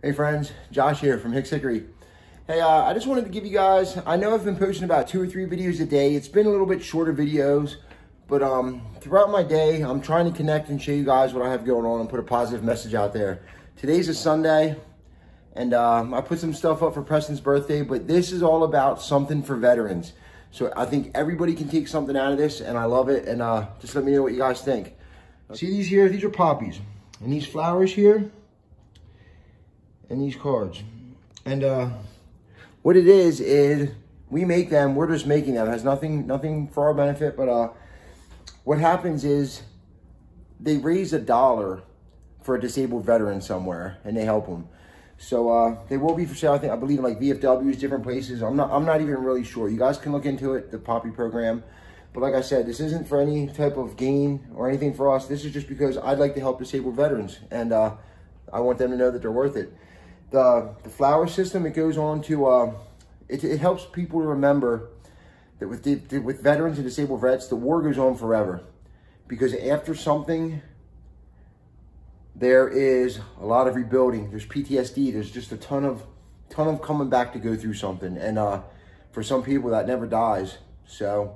Hey friends, Josh here from Hicks Hickory. Hey, I just wanted to give you guys, I know I've been posting about 2 or 3 videos a day. It's been a little bit shorter videos, but throughout my day, I'm trying to connect and show you guys what I have going on and put a positive message out there. Today's a Sunday, and I put some stuff up for Preston's birthday, but this is all about something for veterans. So I think everybody can take something out of this, and I love it, and just let me know what you guys think. See these here? These are poppies, and these flowers here, and these cards. And what it is we make them, we're just making them. It has nothing for our benefit, but what happens is they raise $1 for a disabled veteran somewhere, and they help them. So they will be for sale, I believe in like VFWs, different places. I'm not even really sure. You guys can look into it, the Poppy program. But like I said, this isn't for any type of gain or anything for us. This is just because I'd like to help disabled veterans, and I want them to know that they're worth it. The flower system, it goes on to, it helps people to remember that with veterans and disabled vets, the war goes on forever. Because after something, there is a lot of rebuilding. There's PTSD. There's just a ton of coming back to go through something. And for some people, that never dies. So,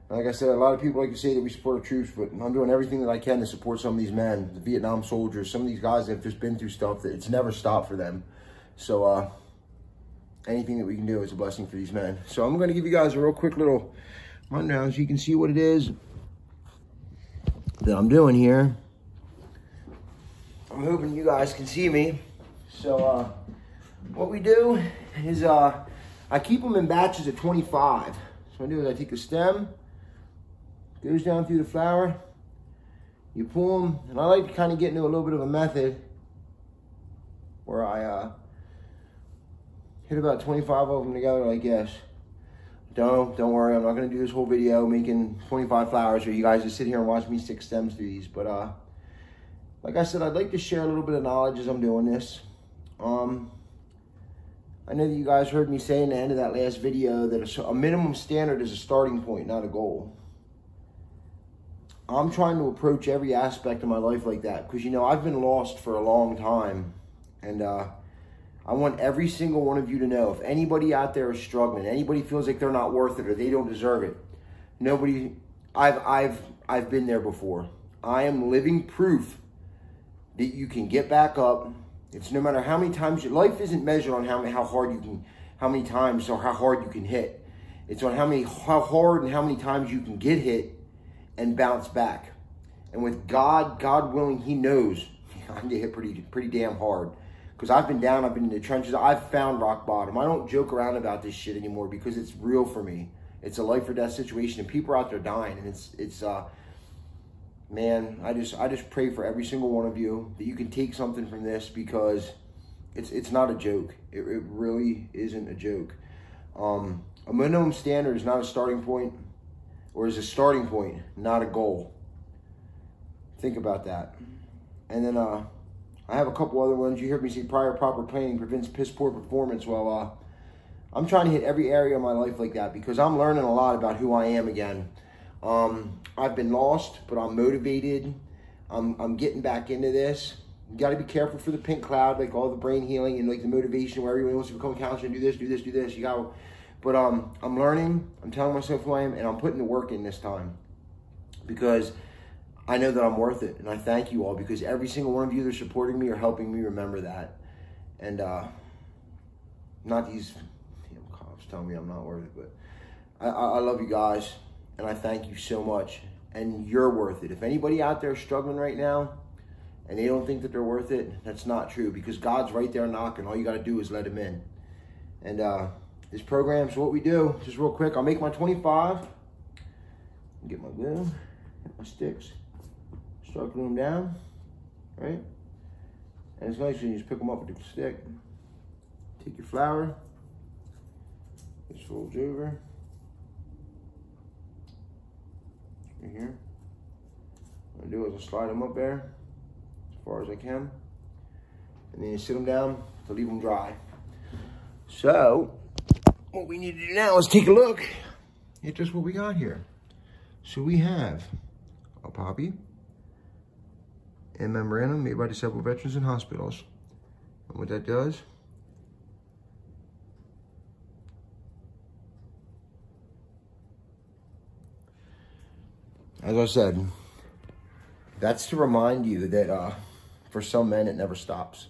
like I said, a lot of people like to say that we support our troops, but I'm doing everything that I can to support some of these men, the Vietnam soldiers, some of these guys that have just been through stuff that it's never stopped for them. So anything that we can do is a blessing for these men. So I'm going to give you guys a real quick little rundown so you can see what it is that I'm doing here. I'm hoping you guys can see me. So what we do is I keep them in batches of 25. So what I do is I take a stem, goes down through the flower, you pull them, and I like to kind of get into a little bit of a method where I hit about 25 of them together like this. Don't worry, I'm not going to do this whole video making 25 flowers where you guys just sit here and watch me stick stems through these. But like I said, I'd like to share a little bit of knowledge as I'm doing this. I know that you guys heard me say in the end of that last video that a minimum standard is a starting point, not a goal. I'm trying to approach every aspect of my life like that because, you know, I've been lost for a long time. And I want every single one of you to know, if anybody out there is struggling, anybody feels like they're not worth it or they don't deserve it, I've been there before. I am living proof that you can get back up. It's no matter how many times, life isn't measured on how many times or how hard you can hit. It's on how hard and how many times you can get hit and bounce back. And with God willing, He knows I can get hit pretty damn hard. Because I've been down, I've been in the trenches, I've found rock bottom. I don't joke around about this shit anymore because it's real for me. It's a life or death situation, and people are out there dying, and it's man, I just pray for every single one of you that you can take something from this, because it's not a joke. It really isn't a joke. A minimum standard is not a starting point, or is a starting point, not a goal. Think about that. And then I have a couple other ones. You heard me say prior proper planning prevents piss poor performance. Well, I'm trying to hit every area of my life like that because I'm learning a lot about who I am again. I've been lost, but I'm motivated. I'm getting back into this. You got to be careful for the pink cloud, like all the brain healing and like the motivation where everyone wants to become a counselor and do this, do this, do this. You got, but I'm learning. I'm telling myself who I am, and I'm putting the work in this time because I know that I'm worth it, and I thank you all because every single one of you that are supporting me are helping me remember that. And not these cops telling me I'm not worth it, but I love you guys, and I thank you so much, and you're worth it. If anybody out there is struggling right now and they don't think that they're worth it, that's not true, because God's right there knocking. All you got to do is let Him in. And this program's what we do. Just real quick, I'll make my 25, get my glue, get my sticks. Start gluing them down, right? And it's nice when you just pick them up with the stick. Take your flour, this folds over, right here. What I do is I slide them up there as far as I can, and then you sit them down to leave them dry. So, what we need to do now is take a look at just what we got here. So we have a poppy and memorandum made by disabled veterans in hospitals. And what that does, as I said, that's to remind you that for some men, it never stops.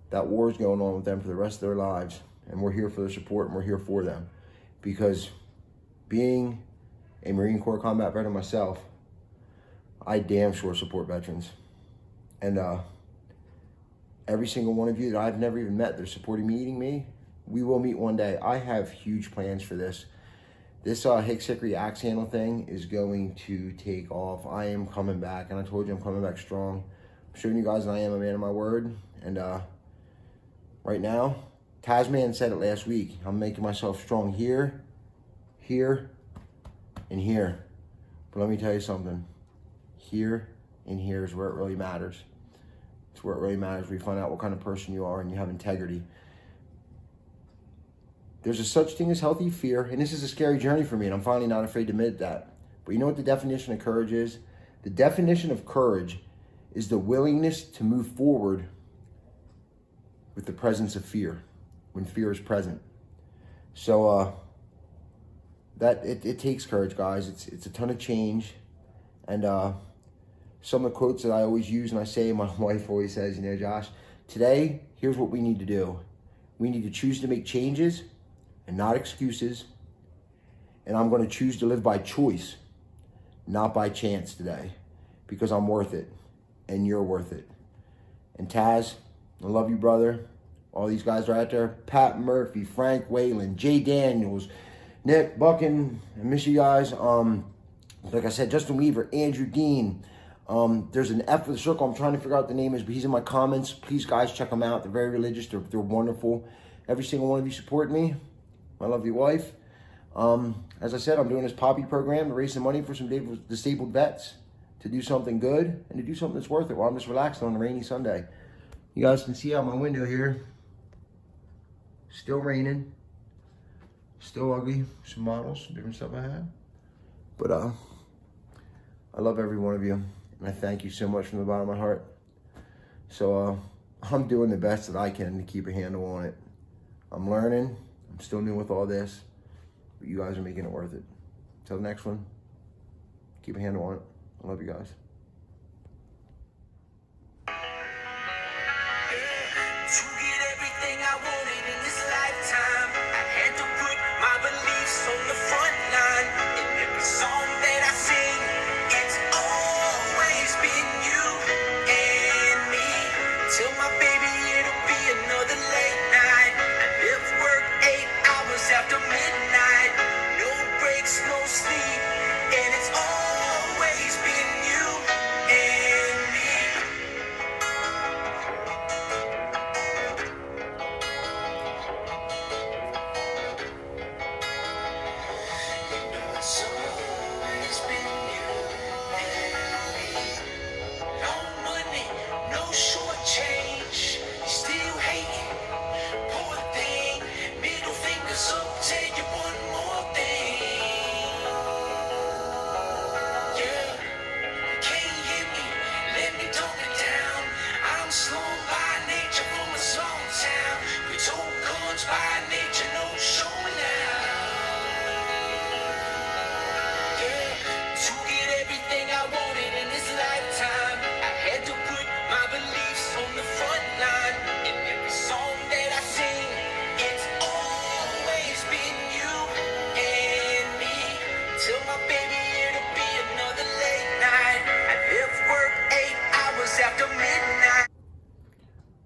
That war is going on with them for the rest of their lives. And we're here for their support, and we're here for them. Because being a Marine Corps combat veteran myself, I damn sure support veterans. And every single one of you that I've never even met, they're supporting meeting me. We will meet one day. I have huge plans for this. This Hicks Hickory axe handle thing is going to take off. I am coming back, and I told you I'm coming back strong. I'm showing you guys that I am a man of my word. And right now, Tasman said it last week. I'm making myself strong here, here, and here. But let me tell you something. Here and here is where it really matters. It's where it really matters. We find out what kind of person you are and you have integrity. There's a such thing as healthy fear, and this is a scary journey for me, and I'm finally not afraid to admit that. But you know what the definition of courage is? The definition of courage is the willingness to move forward with the presence of fear, when fear is present. So it takes courage, guys. It's a ton of change. And some of the quotes that I always use and I say, my wife always says, you know, Josh, today, here's what we need to do. We need to choose to make changes and not excuses. And I'm going to choose to live by choice, not by chance today, because I'm worth it and you're worth it. And Taz, I love you, brother. All these guys are out there. Pat Murphy, Frank Whalen, Jay Daniels, Nick Buchan. I miss you guys. Like I said, Justin Weaver, Andrew Dean. There's an F with a circle. I'm trying to figure out what the name is, but he's in my comments. Please, guys, check them out. They're very religious. They're wonderful. Every single one of you support me. My lovely wife. As I said, I'm doing this Poppy program to raise some money for some disabled vets, to do something good and to do something that's worth it while I'm just relaxing on a rainy Sunday. You guys can see out my window here. Still raining. Still ugly. Some models, different stuff I have. But I love every one of you. And I thank you so much from the bottom of my heart. So I'm doing the best that I can to keep a handle on it. I'm learning. I'm still new with all this. But you guys are making it worth it. Till the next one, keep a handle on it. I love you guys.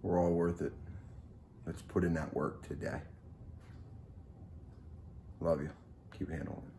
We're all worth it. Let's put in that work today. Love you. Keep handling it.